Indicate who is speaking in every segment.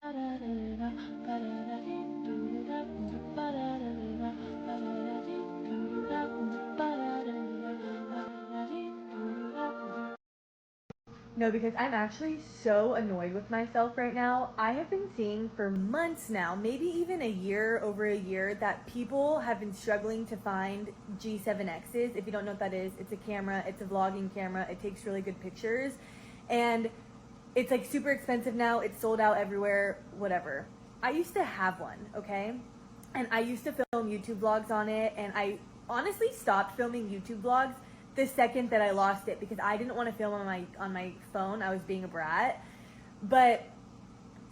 Speaker 1: No, because I'm actually so annoyed with myself right now. I have been seeing for months now, maybe even a year, over a year, that people have been struggling to find G7Xs. If you don't know what that is, it's a camera, it's a vlogging camera, it takes really good pictures. And it's like super expensive now, it's sold out everywhere, whatever. I used to have one, okay? And I used to film YouTube vlogs on it, and I honestly stopped filming YouTube vlogs the second that I lost it because I didn't want to film on my phone. I was being a brat. But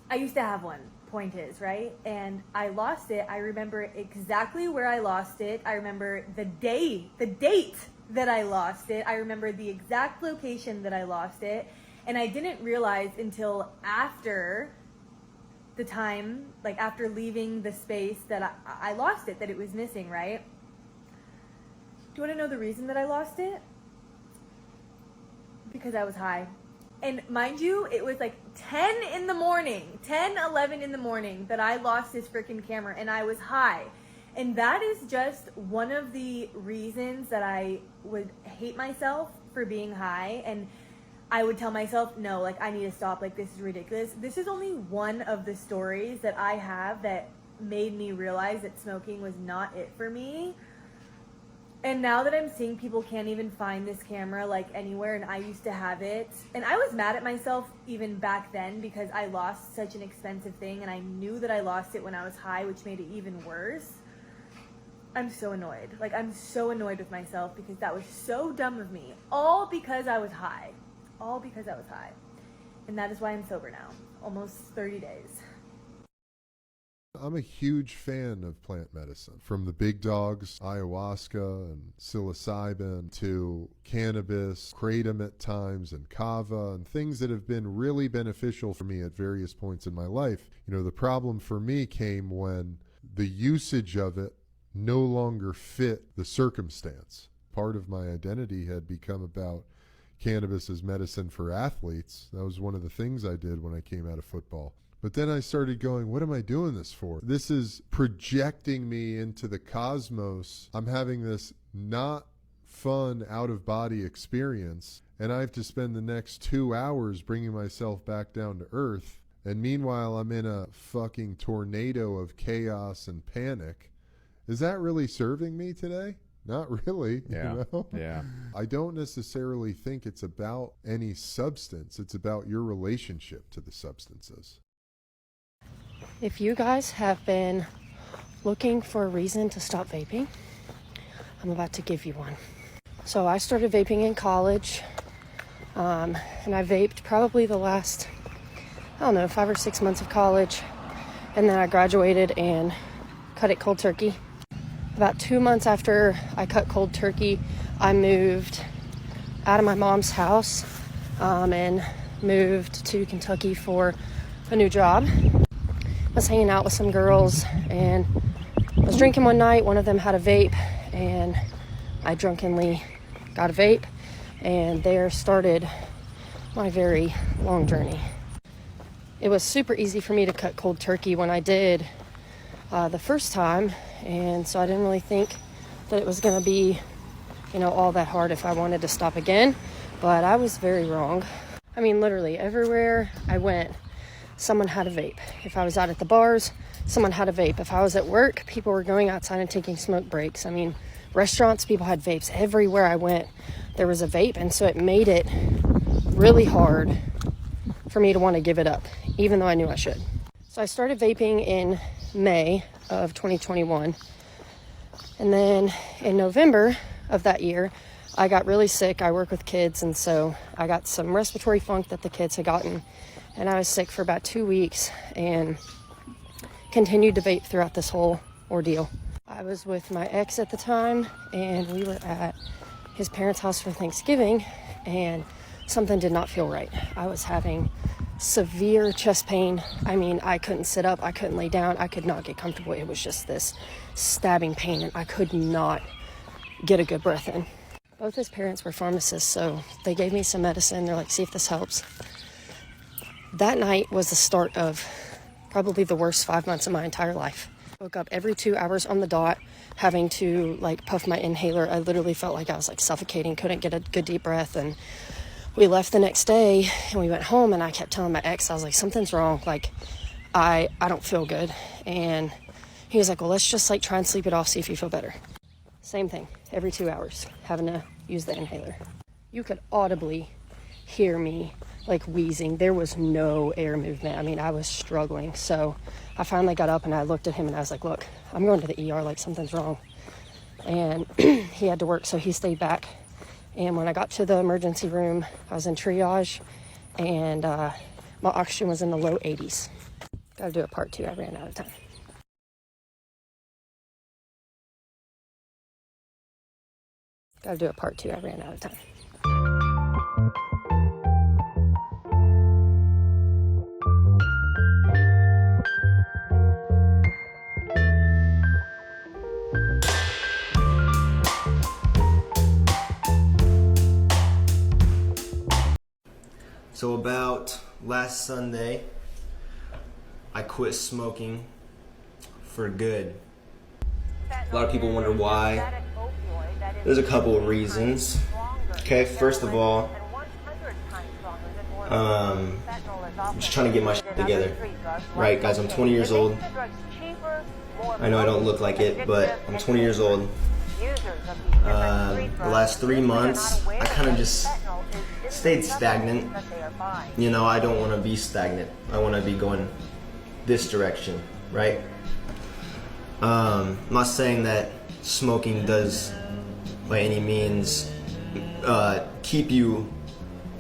Speaker 1: I used to have one, point is, right? And I lost it. I remember exactly where I lost it. I remember the date that I lost it. I remember the exact location that I lost it. And I didn't realize until after the time, like after leaving the space, that I lost it, that it was missing, right? Do you want to know the reason that I lost it? Because I was high. And mind you, it was like 10 in the morning, 10, 11 in the morning that I lost this freaking camera, and I was high. And that is just one of the reasons that I would hate myself for being high. And I would tell myself, no, like I need to stop, like this is ridiculous. This is only one of the stories that I have that made me realize that smoking was not it for me. And now that I'm seeing people can't even find this camera like anywhere, and I used to have it, and I was mad at myself even back then because I lost such an expensive thing, and I knew that I lost it when I was high, which made it even worse. I'm so annoyed. Like, I'm so annoyed with myself because that was so dumb of me. All because I was high. All because I was high. And that is why I'm sober now. Almost 30 days.
Speaker 2: I'm a huge fan of plant medicine, from the big dogs, ayahuasca and psilocybin, to cannabis, kratom at times, and kava, and things that have been really beneficial for me at various points in my life. You know, the problem for me came when the usage of it no longer fit the circumstance. Part of my identity had become about cannabis as medicine for athletes. That was one of the things I did when I came out of football. But then I started going, what am I doing this for? This is projecting me into the cosmos. I'm having this not fun out-of-body experience, and I have to spend the next 2 hours bringing myself back down to earth. And meanwhile, I'm in a fucking tornado of chaos and panic. Is that really serving me today? Not really,
Speaker 3: Yeah.
Speaker 2: you know?
Speaker 3: Yeah.
Speaker 2: I don't necessarily think it's about any substance. It's about your relationship to the substances.
Speaker 4: If you guys have been looking for a reason to stop vaping, I'm about to give you one. So I started vaping in college, and I vaped probably the last, 5 or 6 months of college, and then I graduated and cut it cold turkey. About 2 months after I cut cold turkey, I moved out of my mom's house and moved to Kentucky for a new job. I was hanging out with some girls and I was drinking one night. One of them had a vape and I drunkenly got a vape, and there started my very long journey. It was super easy for me to cut cold turkey when I did the first time, and so I didn't really think that it was going to be, all that hard if I wanted to stop again, but I was very wrong. I mean, literally everywhere I went, someone had a vape. If I was out at the bars, someone had a vape. If I was at work, people were going outside and taking smoke breaks. I mean, restaurants, people had vapes. Everywhere I went, there was a vape, and so it made it really hard for me to want to give it up, even though I knew I should. So I started vaping in May of 2021, and then in November of that year, I got really sick. I work with kids, and so I got some respiratory funk that the kids had gotten, and I was sick for about 2 weeks and continued to vape throughout this whole ordeal. I was with my ex at the time, and we were at his parents' house for Thanksgiving, and something did not feel right. I was having severe chest pain. I mean, I couldn't sit up, I couldn't lay down, I could not get comfortable. It was just this stabbing pain, and I could not get a good breath in. Both his parents were pharmacists, so they gave me some medicine. They're like, see if this helps. That night was the start of Probably the worst 5 months of my entire life. Woke up every 2 hours on the dot, having to like puff my inhaler. I literally felt like I was like suffocating, couldn't get a good deep breath. And we left the next day and we went home, and I kept telling my ex, I was like, something's wrong. Like, I don't feel good. And he was like, well, let's just like try and sleep it off, see if you feel better. Same thing, every 2 hours, having to use the inhaler. You could audibly hear me like wheezing. There was no air movement. I mean, I was struggling. So I finally got up and I looked at him and I was like, look, I'm going to the ER, like something's wrong. And he had to work, so he stayed back. And when I got to the emergency room, I was in triage, and my oxygen was in the low 80s. Gotta do a part 2, I ran out of time. Gotta do a part 2, I ran out of time.
Speaker 3: So about last Sunday, I quit smoking for good. A lot of people wonder why. There's a couple of reasons. Okay, first of all, I'm just trying to get my shit together. Right, guys, I'm 20 years old. I know I don't look like it, but I'm 20 years old. The last 3 months, I kind of just stayed stagnant. You know, I don't want to be stagnant. I want to be going this direction, right? I'm not saying that smoking does by any means keep you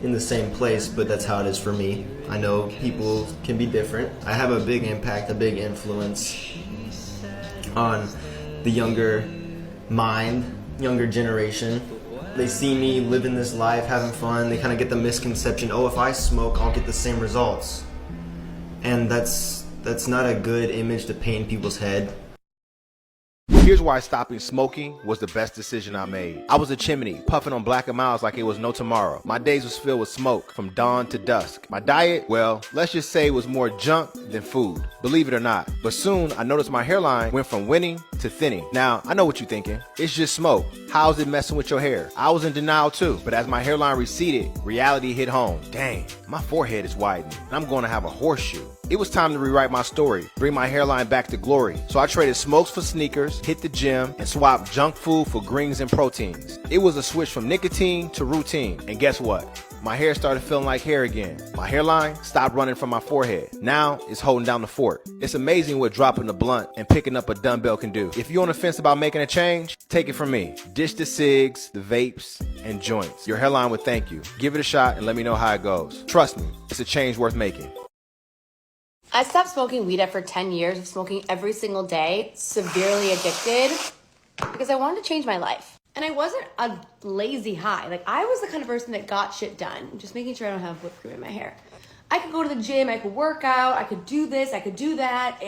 Speaker 3: in the same place, but that's how it is for me. I know people can be different. I have a big impact, a big influence on the younger mind, younger generation. They see me living this life, having fun. They kind of get the misconception, oh, if I smoke, I'll get the same results. And that's not a good image to paint in people's head.
Speaker 5: Here's why stopping smoking was the best decision I made. I was a chimney, puffing on Black and Miles like it was no tomorrow. My days was filled with smoke from dawn to dusk. My diet, well, let's just say it was more junk than food, believe it or not. But soon, I noticed my hairline went from winning to thinning. Now, I know what you're thinking. It's just smoke. How's it messing with your hair? I was in denial too, but as my hairline receded, reality hit home. Dang, my forehead is widening, and I'm gonna have a horseshoe. It was time to rewrite my story, bring my hairline back to glory. So I traded smokes for sneakers, hit the gym, and swapped junk food for greens and proteins. It was a switch from nicotine to routine. And guess what? My hair started feeling like hair again. My hairline stopped running from my forehead. Now it's holding down the fort. It's amazing what dropping the blunt and picking up a dumbbell can do. If you're on the fence about making a change, take it from me. Ditch the cigs, the vapes, and joints. Your hairline would thank you. Give it a shot and let me know how it goes. Trust me, it's a change worth making.
Speaker 6: I stopped smoking weed after 10 years of smoking every single day, severely addicted, because I wanted to change my life. And I wasn't a lazy high. Like, I was the kind of person that got shit done, just making sure I don't have whipped cream in my hair. I could go to the gym, I could work out, I could do this, I could do that.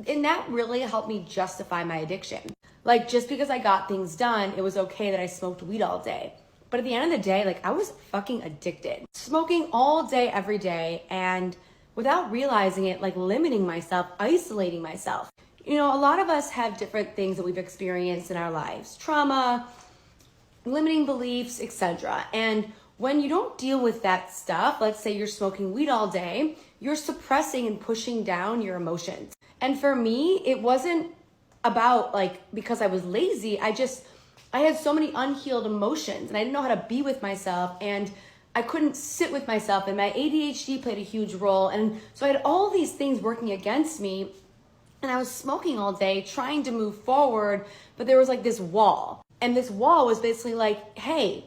Speaker 6: And that really helped me justify my addiction. Like, just because I got things done, it was okay that I smoked weed all day. But at the end of the day, like, I was fucking addicted. Smoking all day, every day, and without realizing it, like limiting myself, isolating myself. You know, a lot of us have different things that we've experienced in our lives. Trauma, limiting beliefs, etc. And when you don't deal with that stuff, let's say you're smoking weed all day, you're suppressing and pushing down your emotions. And for me, it wasn't about like, because I was lazy, I had so many unhealed emotions and I didn't know how to be with myself, and I couldn't sit with myself, and my ADHD played a huge role. And so I had all these things working against me, and I was smoking all day trying to move forward, but there was like this wall. And this wall was basically like, hey,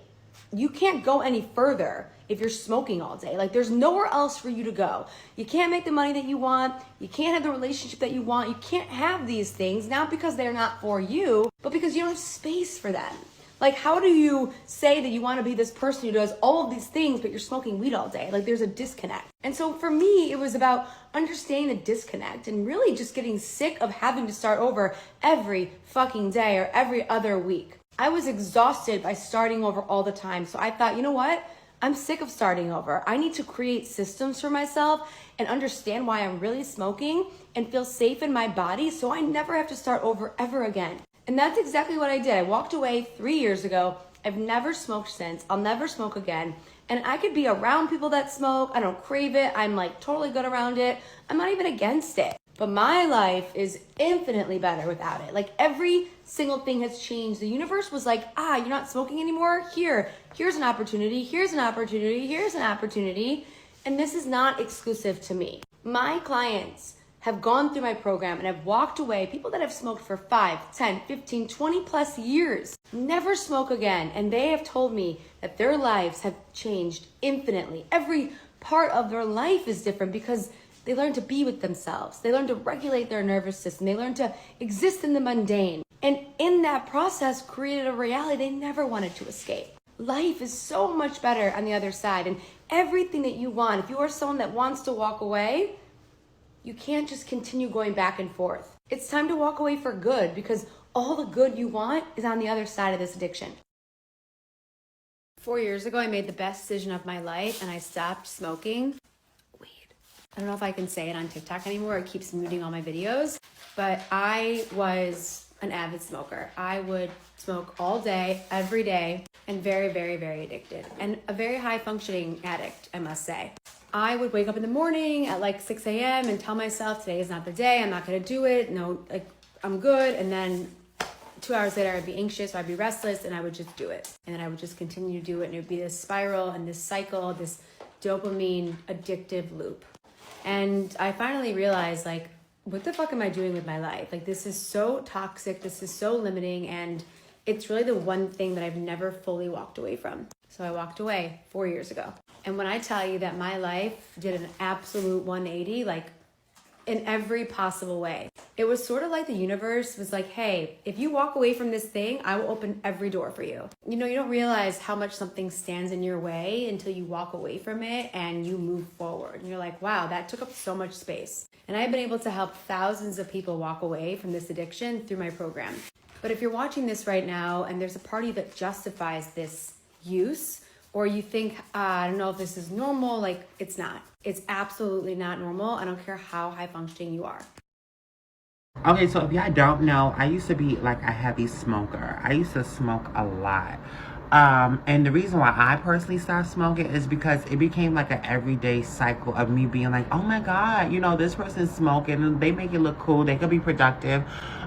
Speaker 6: you can't go any further if you're smoking all day. Like, there's nowhere else for you to go. You can't make the money that you want. You can't have the relationship that you want. You can't have these things, not because they're not for you, but because you don't have space for them. Like, how do you say that you want to be this person who does all of these things, but you're smoking weed all day? Like, there's a disconnect. And so for me, it was about understanding the disconnect and really just getting sick of having to start over every fucking day or every other week. I was exhausted by starting over all the time. So I thought, you know what? I'm sick of starting over. I need to create systems for myself and understand why I'm really smoking and feel safe in my body so I never have to start over ever again. And that's exactly what I did. I walked away 3 years ago. I've never smoked since. I'll never smoke again. And I could be around people that smoke. I don't crave it. I'm like totally good around it. I'm not even against it. But my life is infinitely better without it. Like every single thing has changed. The universe was like, you're not smoking anymore? Here's an opportunity. Here's an opportunity. Here's an opportunity. And this is not exclusive to me. My clients have gone through my program and have walked away, people that have smoked for 5, 10, 15, 20 plus years, never smoke again. And they have told me that their lives have changed infinitely. Every part of their life is different because they learn to be with themselves. They learn to regulate their nervous system. They learn to exist in the mundane. And in that process, created a reality they never wanted to escape. Life is so much better on the other side. And everything that you want, if you are someone that wants to walk away, you can't just continue going back and forth. It's time to walk away for good because all the good you want is on the other side of this addiction. 4 years ago, I made the best decision of my life and I stopped smoking weed. I don't know if I can say it on TikTok anymore. It keeps muting all my videos, but I was an avid smoker. I would smoke all day, every day, and very, very, very addicted. And a very high functioning addict, I must say. I would wake up in the morning at like 6 a.m. and tell myself today is not the day, I'm not gonna do it, no, like I'm good. And then 2 hours later I'd be anxious, or I'd be restless, and I would just do it. And then I would just continue to do it, and it would be this spiral and this cycle, this dopamine addictive loop. And I finally realized, like, what the fuck am I doing with my life? Like, this is so toxic, this is so limiting, and it's really the one thing that I've never fully walked away from. So I walked away 4 years ago. And when I tell you that my life did an absolute 180, like in every possible way, it was sort of like the universe was like, hey, if you walk away from this thing, I will open every door for you. You know, you don't realize how much something stands in your way until you walk away from it and you move forward. And you're like, wow, that took up so much space. And I've been able to help thousands of people walk away from this addiction through my program. But if you're watching this right now and there's a party that justifies this use, or you think, I don't know if this is normal, like it's not. It's absolutely not normal. I don't care how high functioning you are.
Speaker 7: Okay, so if y'all don't know, I used to be like a heavy smoker. I used to smoke a lot. And the reason why I personally stopped smoking is because it became like an everyday cycle of me being like, oh my God, you know, this person's smoking and they make it look cool. They could be productive.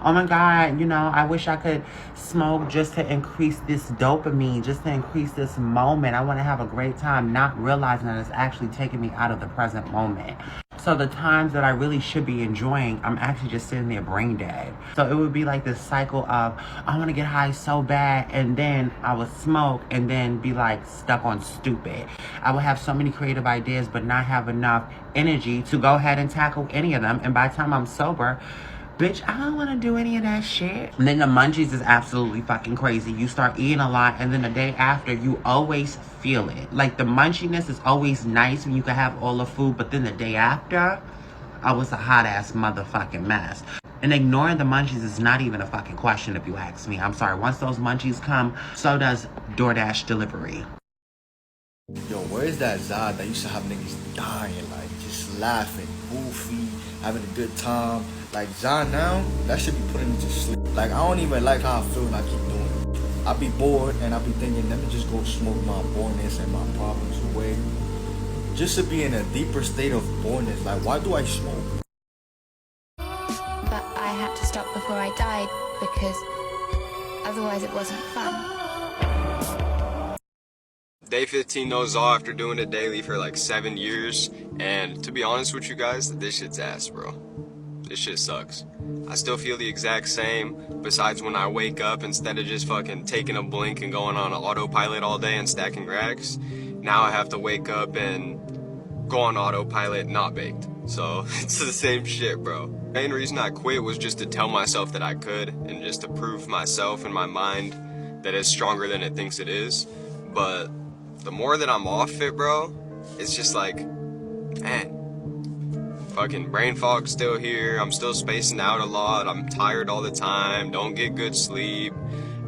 Speaker 7: Oh my God, you know, I wish I could smoke just to increase this dopamine, just to increase this moment. I want to have a great time, not realizing that it's actually taking me out of the present moment. So the times that I really should be enjoying, I'm actually just sitting there brain dead. So it would be like this cycle of, I want to get high so bad, and then I would smoke and then be like stuck on stupid. I would have so many creative ideas but not have enough energy to go ahead and tackle any of them. And by the time I'm sober, bitch, I don't want to do any of that shit. And then the munchies is absolutely fucking crazy. You start eating a lot, and then the day after, you always feel it. Like, the munchiness is always nice when you can have all the food, but then the day after, I was a hot-ass motherfucking mess. And ignoring the munchies is not even a fucking question if you ask me. I'm sorry. Once those munchies come, so does DoorDash delivery.
Speaker 8: Yo, where is that Zod that used to have niggas dying, like, just laughing, goofy, having a good time? Like, Zod now, that should be putting me to sleep. Like, I don't even like how I feel when I keep doing it. I be bored, and I be thinking, let me just go smoke my boredness and my problems away. Just to be in a deeper state of boredness. Like, why do I smoke?
Speaker 9: But I had to stop before I died, because otherwise it wasn't fun.
Speaker 10: Day 15 knows all after doing it daily for like 7 years, and to be honest with you guys, this shit's ass, bro. This shit sucks. I still feel the exact same, besides when I wake up, instead of just fucking taking a blink and going on an autopilot all day and stacking racks, now I have to wake up and go on autopilot not baked. So it's the same shit, bro. The main reason I quit was just to tell myself that I could, and just to prove myself and my mind that it's stronger than it thinks it is. But the more that I'm off it, bro, it's just like, man, fucking brain fog's still here. I'm still spacing out a lot. I'm tired all the time. Don't get good sleep.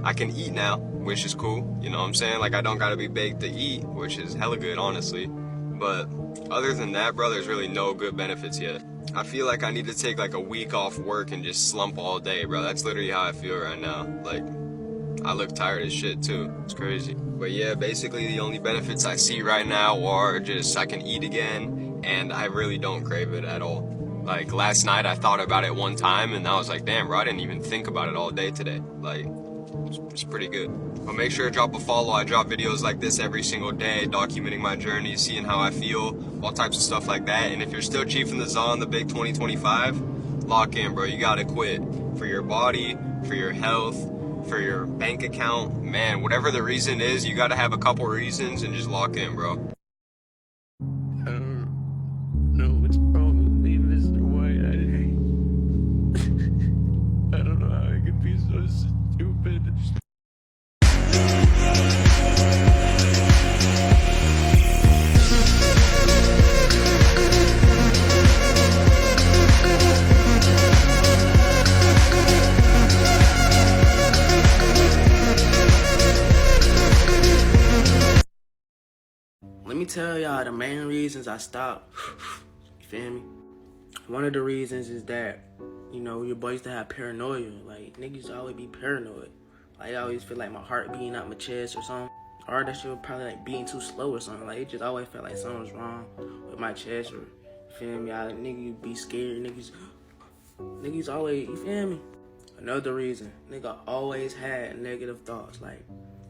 Speaker 10: I can eat now, which is cool. You know what I'm saying? Like, I don't gotta be baked to eat, which is hella good, honestly. But other than that, bro, there's really no good benefits yet. I feel like I need to take like a week off work and just slump all day, bro. That's literally how I feel right now. Like, I look tired as shit too. It's crazy. But yeah, basically the only benefits I see right now are just I can eat again, and I really don't crave it at all. Like, last night I thought about it one time, and I was like, damn, bro, I didn't even think about it all day today. Like, it's pretty good. But make sure to drop a follow. I drop videos like this every single day, documenting my journey, seeing how I feel, all types of stuff like that. And if you're still chiefing the ZA in the big 2025, lock in, bro. You gotta quit. For your body, for your health, for your bank account, man, whatever the reason is, you gotta have a couple reasons and just lock in, bro.
Speaker 11: I don't know what's wrong with me, Mr. White. I don't know how I could be so stupid. Let me tell y'all the main reasons I stopped. You feel me? One of the reasons is that, you know, your boy used to have paranoia. Like, niggas always be paranoid. Like, I always feel like my heart beating out my chest or something. Or that shit was probably like beating too slow or something. Like, it just always felt like something was wrong with my chest, or, you feel me? I niggas be scared. Niggas always, you feel me? Another reason, nigga always had negative thoughts. Like,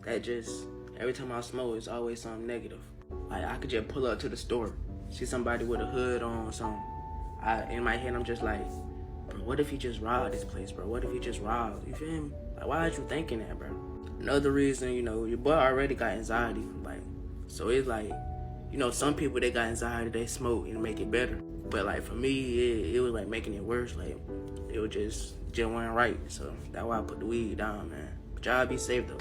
Speaker 11: that just, every time I smoke, it's always something negative. Like, I could just pull up to the store, see somebody with a hood on or something. In my head, I'm just like, bro, what if he just robbed this place, bro? What if he just robbed? You feel me? Like, why are you thinking that, bro? Another reason, you know, your boy already got anxiety. Like, so it's like, you know, some people, they got anxiety, they smoke and make it better. But, like, for me, it was, like, making it worse. Like, it was just wasn't right. So that's why I put the weed down, man. But y'all be safe, though.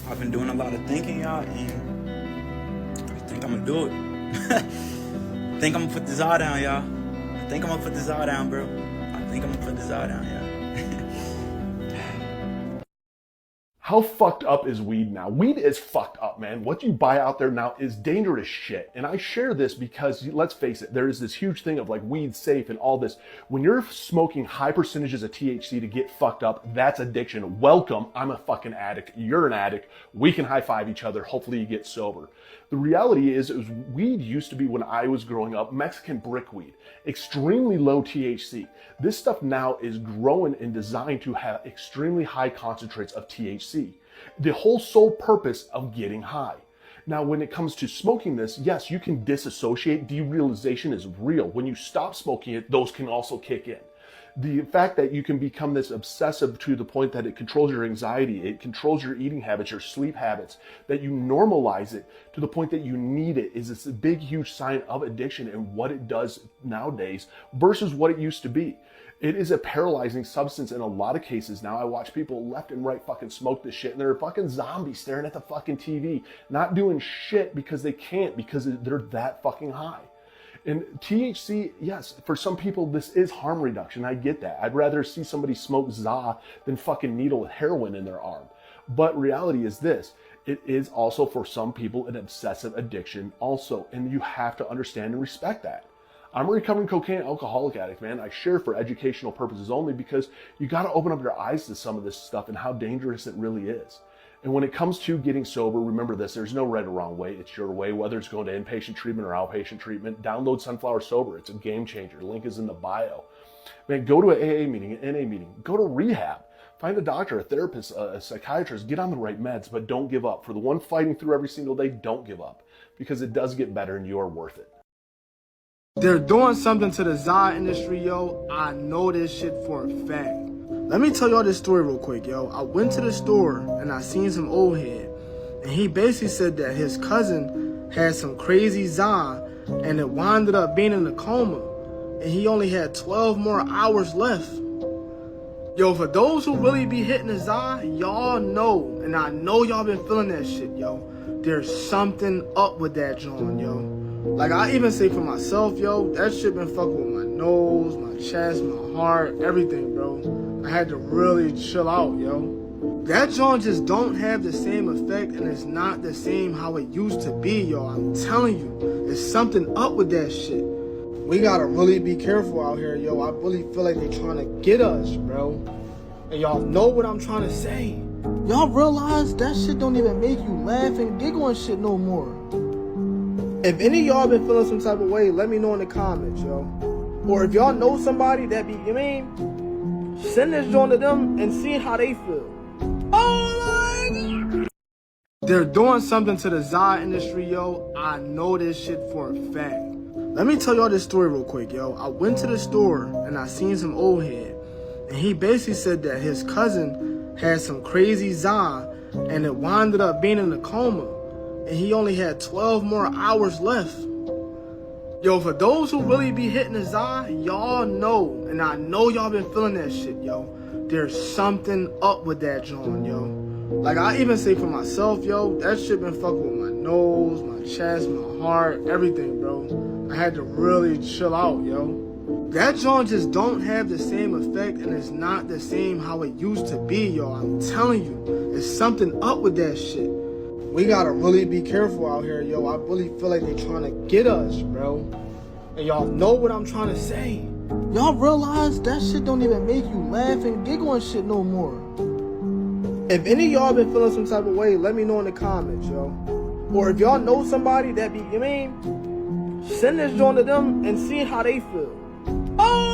Speaker 12: I've been doing a lot of thinking, y'all, and I think I'm gonna do it. I think I'm gonna put the ZA down, y'all. I think I'm gonna put the ZA down, bro. I think I'm gonna put the ZA down, y'all.
Speaker 13: How fucked up is weed now? Weed is fucked up, man. What you buy out there now is dangerous shit. And I share this because, let's face it, there is this huge thing of like weed safe and all this. When you're smoking high percentages of THC to get fucked up, that's addiction. Welcome, I'm a fucking addict. You're an addict. We can high five each other. Hopefully you get sober. The reality is weed used to be, when I was growing up, Mexican brickweed. Extremely low THC. This stuff now is growing and designed to have extremely high concentrates of THC. The whole sole purpose of getting high. Now, when it comes to smoking this, yes, you can disassociate. Derealization is real. When you stop smoking it, those can also kick in. The fact that you can become this obsessive to the point that it controls your anxiety, it controls your eating habits, your sleep habits, that you normalize it to the point that you need it, is this big, huge sign of addiction and what it does nowadays versus what it used to be. It is a paralyzing substance in a lot of cases. Now I watch people left and right fucking smoke this shit, and they're fucking zombies staring at the fucking TV, not doing shit because they can't, because they're that fucking high. And THC, yes, for some people, this is harm reduction. I get that. I'd rather see somebody smoke ZA than fucking needle heroin in their arm. But reality is this. It is also, for some people, an obsessive addiction also. And you have to understand and respect that. I'm a recovering cocaine alcoholic addict, man. I share for educational purposes only because you got to open up your eyes to some of this stuff and how dangerous it really is. And when it comes to getting sober, remember this, there's no right or wrong way. It's your way, whether it's going to inpatient treatment or outpatient treatment. Download Sunflower Sober. It's a game changer. Link is in the bio. Man, go to an AA meeting, an NA meeting. Go to rehab. Find a doctor, a therapist, a psychiatrist. Get on the right meds, but don't give up. For the one fighting through every single day, don't give up. Because it does get better and you're worth it.
Speaker 14: They're doing something to the ZA industry, yo. I know this shit for a fact. Let me tell y'all this story real quick, yo. I went to the store and I seen some old head. And he basically said that his cousin had some crazy ZA and it wound up being in a coma. And he only had 12 more hours left. Yo, for those who really be hitting the Zai, y'all know, and I know y'all been feeling that shit, yo. There's something up with that joint, yo. Like, I even say for myself, yo, that shit been fucking with my nose, my chest, my heart, everything, bro. I had to really chill out, yo. That joint just don't have the same effect, and it's not the same how it used to be, yo. I'm telling you, there's something up with that shit. We gotta really be careful out here, yo. I really feel like they trying to get us, bro. And y'all know what I'm trying to say. Y'all realize that shit don't even make you laugh and giggle and shit no more. If any of y'all been feeling some type of way, let me know in the comments, yo. Or if y'all know somebody that be, send this joint to them and see how they feel. Oh my God. They're doing something to the Zai industry, yo. I know this shit for a fact. Let me tell y'all this story real quick, yo. I went to the store and I seen some old head. And he basically said that his cousin had some crazy Zai and it wound up being in a coma. And he only had 12 more hours left. Yo, for those who really be hitting the Zai, y'all know, and I know y'all been feeling that shit, yo. There's something up with that joint, yo. Like, I even say for myself, yo, that shit been fucking with my nose, my chest, my heart, everything, bro. I had to really chill out, yo. That joint just don't have the same effect, and it's not the same how it used to be, yo. I'm telling you, there's something up with that shit. We gotta really be careful out here, yo. I really feel like they trying to get us, bro. And y'all know what I'm trying to say. Y'all realize that shit don't even make you laugh and giggle and shit no more. If any of y'all been feeling some type of way, let me know in the comments, yo. Or if y'all know somebody that be, send this joint to them and see how they feel. Oh!